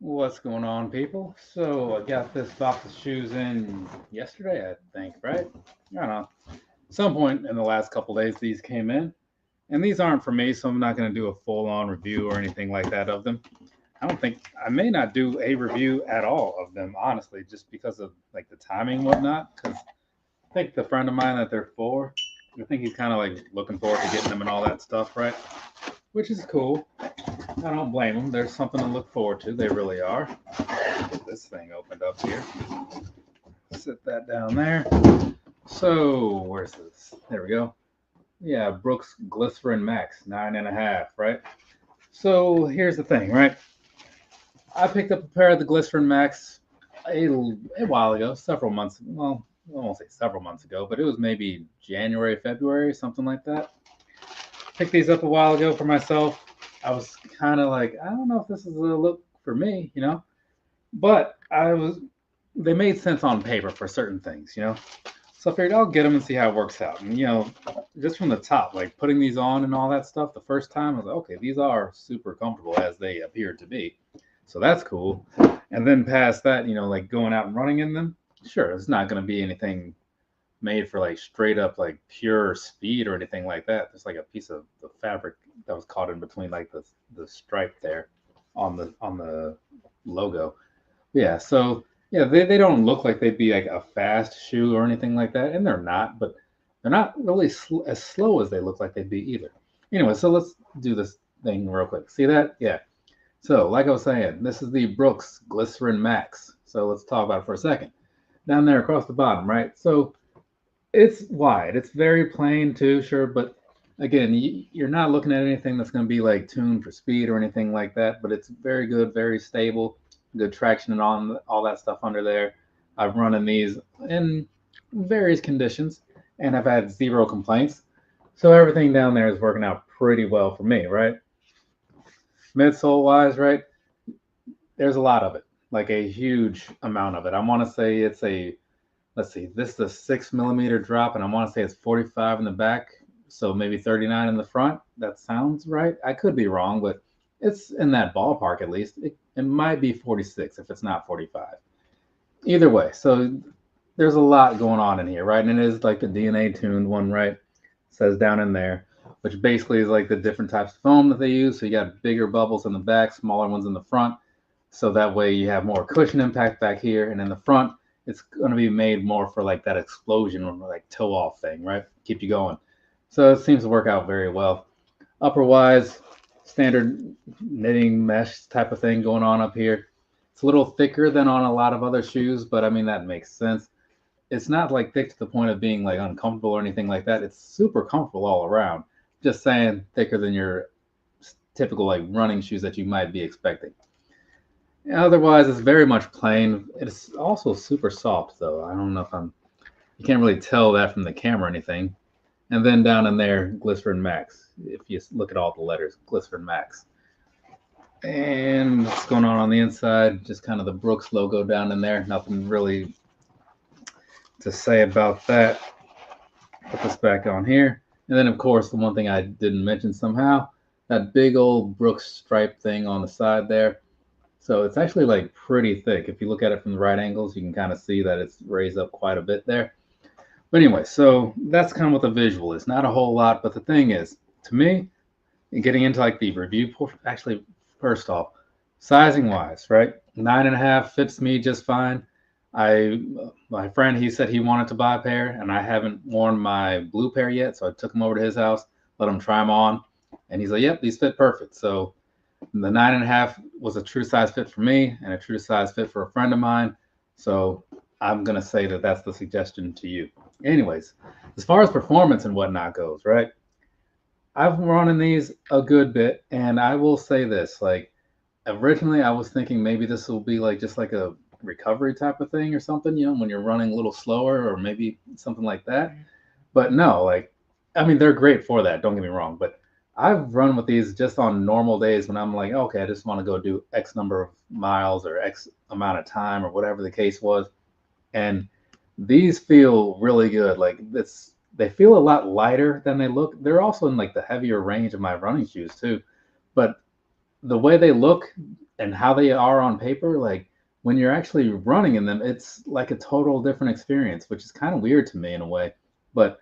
What's going on, people? So I got this box of shoes in yesterday, I think, right? I don't know. Some point in the last couple days, these came in, and these aren't for me, so I'm not going to do a full-on review or anything like that of them. I don't think I may not do a review at all of them, honestly, just because of like the timing and whatnot. Because I think the friend of mine that they're for, I think he's kind of like looking forward to getting them and all that stuff, right? Which is cool. I don't blame them. There's something to look forward to. They really are. Get this thing opened up here. Sit that down there. So where's this? There we go. Yeah, Brooks Glycerin Max 9.5, right? So here's the thing, right? I picked up a pair of the Glycerin Max a while ago, several months. Well, I won't say several months ago, but it was maybe January, February, something like that. Picked these up a while ago for myself. I was kind of like, I don't know if this is a look for me. But they made sense on paper for certain things. So I figured I'll get them and see how it works out. And just from the top, like putting these on and all that stuff, the first time I was like, okay, these are super comfortable as they appear to be. So that's cool. And then past that, like going out and running in them, sure, it's not going to be anything made for like straight up like pure speed or anything like that. There's like a piece of the fabric that was caught in between like the stripe there on the logo. Yeah, so yeah, they don't look like they'd be like a fast shoe or anything like that, and they're not, but they're not really as slow as they look like they'd be either. Anyway, so let's do this thing real quick. See that? Yeah. So, like I was saying, this is the Brooks Glycerin Max. So let's talk about it for a second. Down there across the bottom, right? So it's wide. It's very plain too, sure, but again, you're not looking at anything that's going to be like tuned for speed or anything like that. But it's very good, very stable, good traction and all that stuff under there. I've run in these in various conditions, and I've had zero complaints. So everything down there is working out pretty well for me, right? Midsole wise, right? There's a lot of it, like a huge amount of it. I want to say it's a let's see, this is a 6 millimeter drop, and I want to say it's 45 in the back, so maybe 39 in the front. That sounds right. I could be wrong, but it's in that ballpark at least. It might be 46 if it's not 45. Either way, so there's a lot going on in here, right? And it is like the DNA tuned one, right? It says down in there, which basically is like the different types of foam that they use. So you got bigger bubbles in the back, smaller ones in the front. So that way you have more cushion impact back here. And in the front, it's going to be made more for like that explosion or like toe off thing, right? Keep you going. So it seems to work out very well. Upper wise, standard knitting mesh type of thing going on up here. It's a little thicker than on a lot of other shoes, but I mean, that makes sense. It's not like thick to the point of being like uncomfortable or anything like that. It's super comfortable all around. Just saying thicker than your typical like running shoes that you might be expecting. Otherwise, it's very much plain. It's also super soft, though. I don't know if you can't really tell that from the camera or anything. And then down in there, Glycerin Max. If you look at all the letters, Glycerin Max. And what's going on the inside? Just kind of the Brooks logo down in there. Nothing really to say about that. Put this back on here. And then, of course, the one thing I didn't mention somehow, that big old Brooks stripe thing on the side there. So it's actually like pretty thick. If you look at it from the right angles, you can kind of see that it's raised up quite a bit there. But anyway, so that's kind of what the visual is. Not a whole lot, but the thing is, to me, getting into like the review portion, actually, first off, sizing wise, right? 9.5 fits me just fine. My friend, he said he wanted to buy a pair, and I haven't worn my blue pair yet, so I took him over to his house, let him try them on, and he's like, "Yep, these fit perfect." So the 9.5 was a true size fit for me and a true size fit for a friend of mine. So I'm gonna say that that's the suggestion to you. Anyways, as far as performance and whatnot goes, right? I've run in these a good bit, and I will say this: like originally, I was thinking maybe this will be like just like a recovery type of thing or something, when you're running a little slower or maybe something like that. But no, like I mean, they're great for that. Don't get me wrong, but I've run with these just on normal days when I'm like, okay, I just want to go do X number of miles or X amount of time or whatever the case was. And these feel really good. Like they feel a lot lighter than they look. They're also in like the heavier range of my running shoes too. But the way they look and how they are on paper, like when you're actually running in them, it's like a total different experience, which is kind of weird to me in a way. But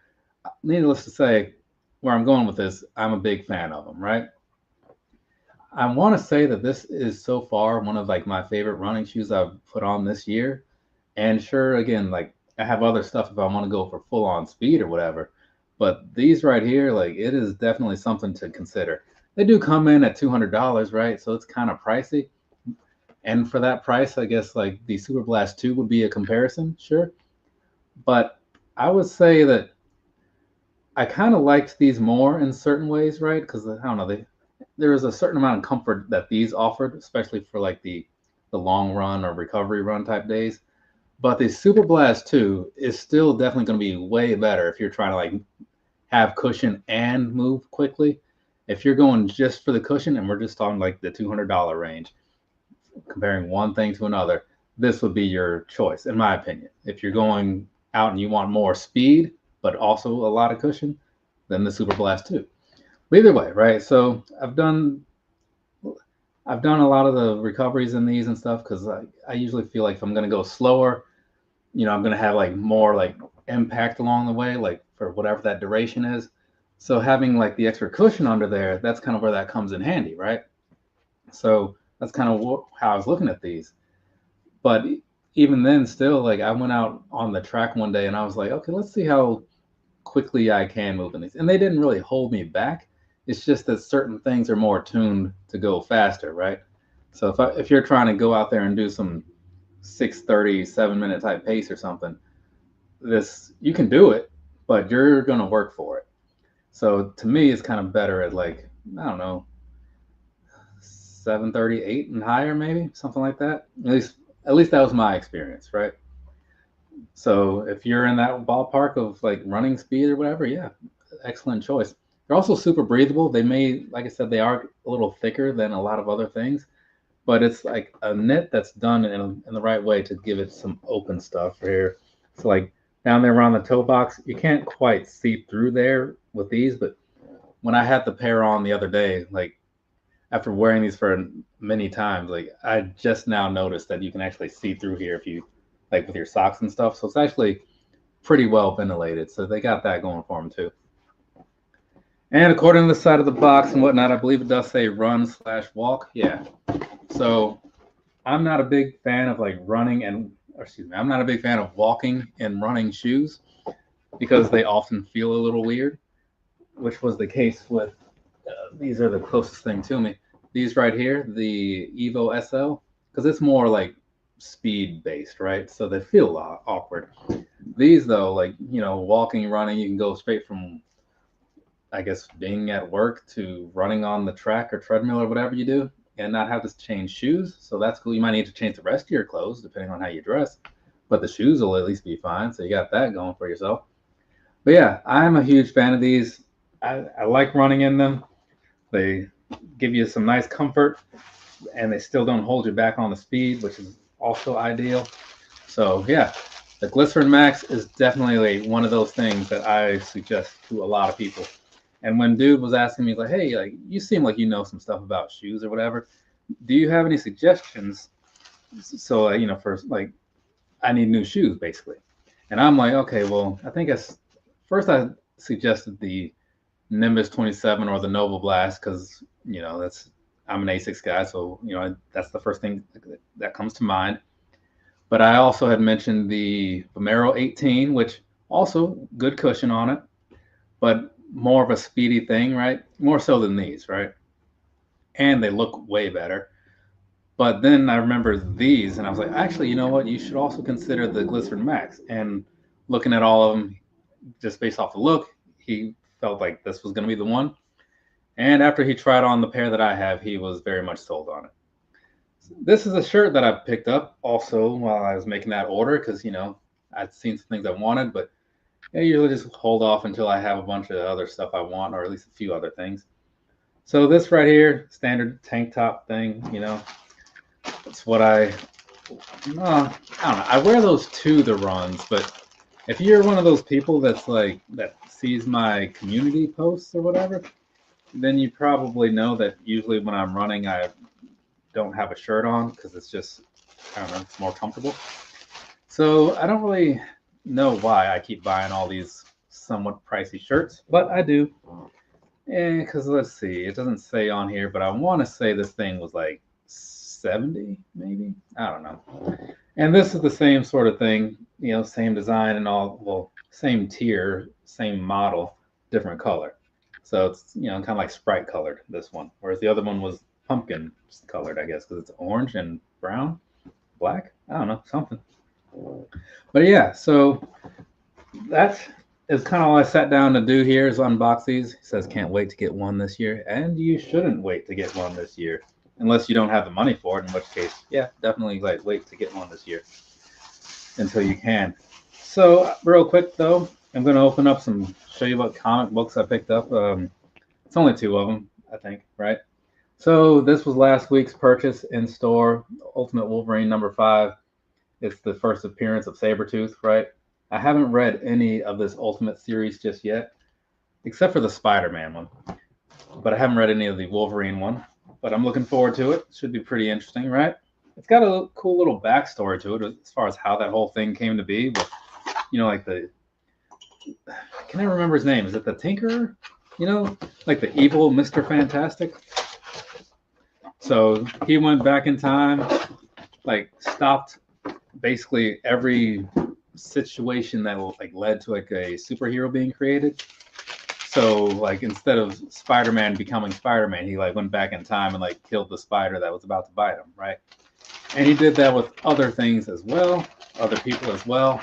needless to say, where I'm going with this, I'm a big fan of them, right? I want to say that this is so far one of like my favorite running shoes I've put on this year. And sure, again, like I have other stuff if I want to go for full on speed or whatever. But these right here, like it is definitely something to consider. They do come in at $200, right? So it's kind of pricey. And for that price, I guess like the Super Blast 2 would be a comparison, sure. But I would say that I kind of liked these more in certain ways, right? Because I don't know, there was a certain amount of comfort that these offered, especially for like the long run or recovery run type days. But the Super Blast 2 is still definitely going to be way better if you're trying to like have cushion and move quickly. If you're going just for the cushion, and we're just talking like the $200 range, comparing one thing to another, this would be your choice, in my opinion. If you're going out and you want more speed, but also a lot of cushion, then the Super Blast 2. But either way, right? So I've done a lot of the recoveries in these and stuff because I usually feel like if I'm going to go slower, I'm going to have like more like impact along the way, like for whatever that duration is. So having like the extra cushion under there, that's kind of where that comes in handy, right? So that's kind of how I was looking at these. But even then, still, like I went out on the track one day and I was like, okay, let's see how quickly I can move in these. And they didn't really hold me back. It's just that certain things are more tuned to go faster, right? So if you're trying to go out there and do some 6:30, 7 minute type pace or something, this you can do it, but you're gonna work for it. So to me, it's kind of better at like I don't know 7:30, 8 and higher, maybe something like that. At least that was my experience, right? So if you're in that ballpark of like running speed or whatever, yeah, excellent choice. They're also super breathable. They may, like I said, they are a little thicker than a lot of other things, but it's like a knit that's done in the right way to give it some open stuff here. So like down there around the toe box, you can't quite see through there with these, but when I had the pair on the other day, like after wearing these for many times, like I just now noticed that you can actually see through here if you like with your socks and stuff. So it's actually pretty well ventilated. So they got that going for them too. And according to the side of the box and whatnot, I believe it does say run/walk. Yeah. So I'm not a big fan of like I'm not a big fan of walking in running shoes because they often feel a little weird, which was the case with these are the closest thing to me. These right here, the Evo SL, because it's more like speed based, right? So they feel awkward. These though, like walking, running, you can go straight from I guess being at work to running on the track or treadmill or whatever you do and not have to change shoes. So that's cool. You might need to change the rest of your clothes depending on how you dress, but the shoes will at least be fine. So you got that going for yourself. But yeah, I'm a huge fan of these. I like running in them. They give you some nice comfort and they still don't hold you back on the speed, which is also ideal. So yeah, the Glycerin Max is definitely like one of those things that I suggest to a lot of people. And when dude was asking me like, hey, like you seem like you know some stuff about shoes or whatever, do you have any suggestions? So for like I need new shoes basically. And I'm like, okay, well, I think first I suggested the Nimbus 27 or the Nova Blast because I'm an Asics guy, so that's the first thing that comes to mind. But I also had mentioned the Vomero 18, which also good cushion on it, but more of a speedy thing, right? More so than these, right? And they look way better. But then I remember these, and I was like, actually, you know what? You should also consider the Glycerin Max. And looking at all of them, just based off the look, he felt like this was going to be the one. And after he tried on the pair that I have, he was very much sold on it. This is a shirt that I picked up also while I was making that order because, I'd seen some things I wanted, but I usually just hold off until I have a bunch of other stuff I want, or at least a few other things. So this right here, standard tank top thing, it's what I don't know. I wear those to the runs, but if you're one of those people that's like that sees my community posts or whatever, then you probably know that usually when I'm running, I don't have a shirt on because it's just, I don't know, it's more comfortable. So I don't really know why I keep buying all these somewhat pricey shirts, but I do. And because let's see, it doesn't say on here, but I want to say this thing was like 70, maybe. I don't know. And this is the same sort of thing, same design and all, well, same tier, same model, different color. So it's, kind of like Sprite colored, this one. Whereas the other one was pumpkin colored, I guess, because it's orange and brown, black. I don't know, something. But yeah, so that is kind of all I sat down to do here is unbox these. He says can't wait to get one this year, and you shouldn't wait to get one this year unless you don't have the money for it. In which case, yeah, definitely like wait to get one this year until you can. So real quick though, I'm going to open up show you what comic books I picked up. It's only two of them, I think, right? So this was last week's purchase in store, Ultimate Wolverine #5. It's the first appearance of Sabretooth, right? I haven't read any of this Ultimate series just yet, except for the Spider-Man one. But I haven't read any of the Wolverine one. But I'm looking forward to it. Should be pretty interesting, right? It's got a cool little backstory to it as far as how that whole thing came to be. With, like can I remember his name? Is it the Tinkerer? Like the evil Mr. Fantastic. So he went back in time, like stopped basically every situation that like led to like a superhero being created. So like instead of Spider-Man becoming Spider-Man, he like went back in time and like killed the spider that was about to bite him, right? And he did that with other things as well, other people as well.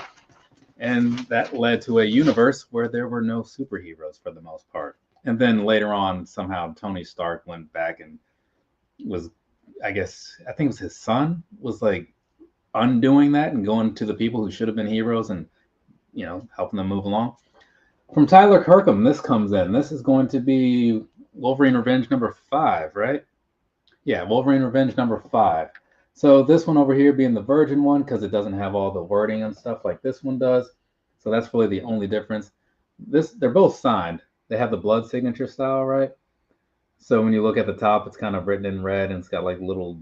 And that led to a universe where there were no superheroes for the most part. And then later on, somehow Tony Stark went back and was, I think it was his son, was like undoing that and going to the people who should have been heroes and, helping them move along. From Tyler Kirkham, this comes in. This is going to be Wolverine Revenge #5, right? Yeah, Wolverine Revenge #5. So this one over here being the Virgin one because it doesn't have all the wording and stuff like this one does. So that's really the only difference. They're both signed. They have the blood signature style, right? So when you look at the top, it's kind of written in red and it's got like little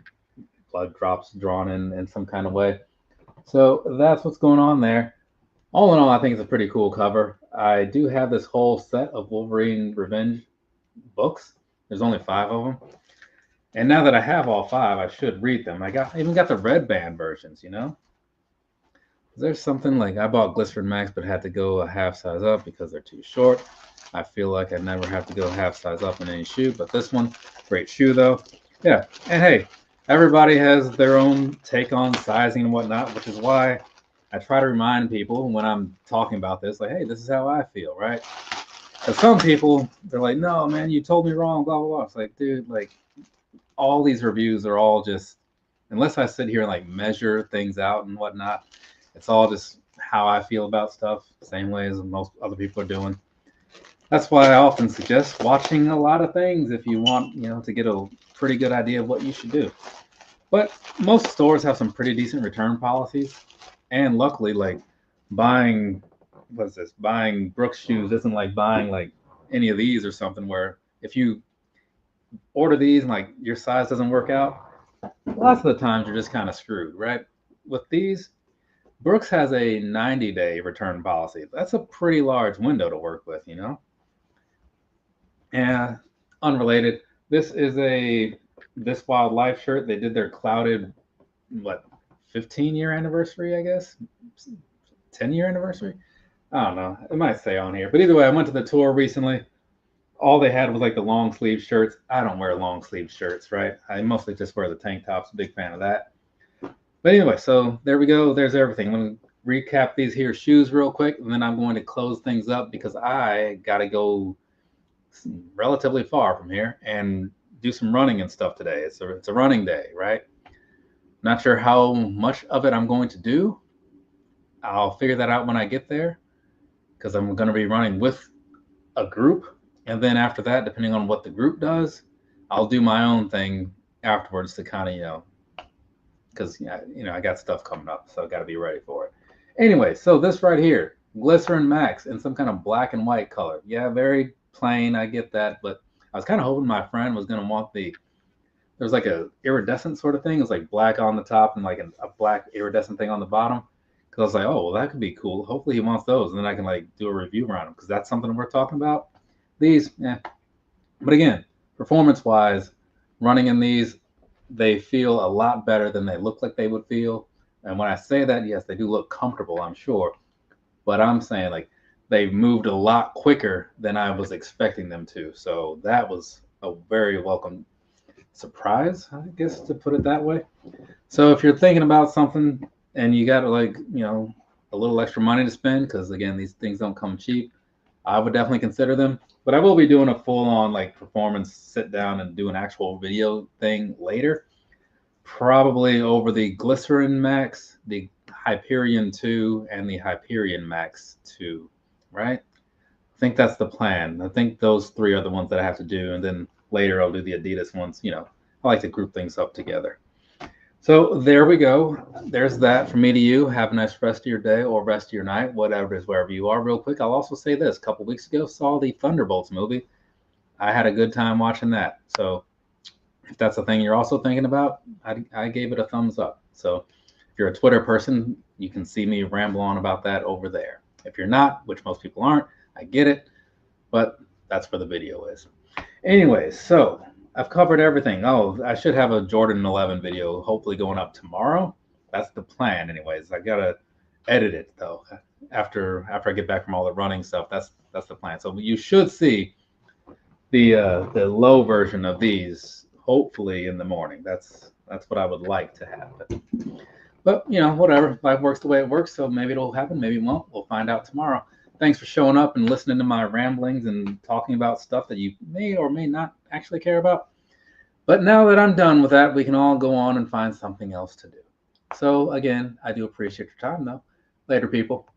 blood drops drawn in some kind of way. So that's what's going on there. All in all, I think it's a pretty cool cover. I do have this whole set of Wolverine Revenge books. There's only 5 of them. And now that I have all 5, I should read them. I even got the red band versions, There's something like I bought Glycerin Max but had to go a half size up because they're too short. I feel like I never have to go half size up in any shoe, but this one, great shoe though. Yeah, and hey, everybody has their own take on sizing and whatnot, which is why I try to remind people when I'm talking about this, like, hey, this is how I feel, right? Because some people, they're like, no, man, you told me wrong, blah, blah, blah. It's like, dude, like, all these reviews are all just, unless I sit here and like measure things out and whatnot, it's all just how I feel about stuff, same way as most other people are doing. That's why I often suggest watching a lot of things if you want, to get a pretty good idea of what you should do. But most stores have some pretty decent return policies. And luckily, like buying Brooks shoes isn't like buying like any of these or something where if you order these and like your size doesn't work out, lots of the times you're just kind of screwed, right? With these, Brooks has a 90-day return policy. That's a pretty large window to work with, And unrelated, this is a This Wild Life shirt. They did their clouded, 15-year anniversary, I guess? 10-year anniversary? I don't know. It might say on here. But either way, I went to the tour recently. All they had was like the long sleeve shirts. I don't wear long sleeve shirts, right? I mostly just wear the tank tops. Big fan of that. But anyway, so there we go. There's everything. I'm going to recap these here shoes real quick, and then I'm going to close things up because I got to go relatively far from here and do some running and stuff today. It's a running day, right? Not sure how much of it I'm going to do. I'll figure that out when I get there because I'm going to be running with a group. And then after that, depending on what the group does, I'll do my own thing afterwards to kind of, because, I got stuff coming up, so I got to be ready for it. Anyway, so this right here, Glycerin Max in some kind of black and white color. Yeah, very plain. I get that, but I was kind of hoping my friend was gonna want there's like a iridescent sort of thing. It's like black on the top and like a black iridescent thing on the bottom. Because I was like, oh, well, that could be cool. Hopefully he wants those, and then I can like do a review around them because that's something we're talking about. These, yeah. But again, performance-wise, running in these, they feel a lot better than they look like they would feel. And when I say that, yes, they do look comfortable, I'm sure. But I'm saying like they've moved a lot quicker than I was expecting them to. So that was a very welcome surprise, I guess, to put it that way. So if you're thinking about something and you got like, a little extra money to spend, because again, these things don't come cheap, I would definitely consider them. But I will be doing a full on like performance sit down and do an actual video thing later, probably over the Glycerin Max, the Hyperion 2, and the Hyperion Max 2, right? I think that's the plan. I think those three are the ones that I have to do, and then later I'll do the Adidas ones. I like to group things up together. So there we go. There's that from me to you. Have a nice rest of your day or rest of your night, whatever it is, wherever you are. Real quick, I'll also say this. A couple weeks ago, saw the Thunderbolts movie. I had a good time watching that. So if that's a thing you're also thinking about, I gave it a thumbs up. So if you're a Twitter person, you can see me ramble on about that over there. If you're not, which most people aren't, I get it, but that's where the video is. Anyways, so I've covered everything. Oh, I should have a Jordan 11 video hopefully going up tomorrow. That's the plan anyways. I gotta edit it though after I get back from all the running stuff. That's the plan. So you should see the low version of these hopefully in the morning. That's what I would like to happen. But whatever. Life works the way it works, so maybe it'll happen, maybe it won't. We'll find out tomorrow. Thanks for showing up and listening to my ramblings and talking about stuff that you may or may not actually care about. But now that I'm done with that, we can all go on and find something else to do. So again, I do appreciate your time though. Later, people.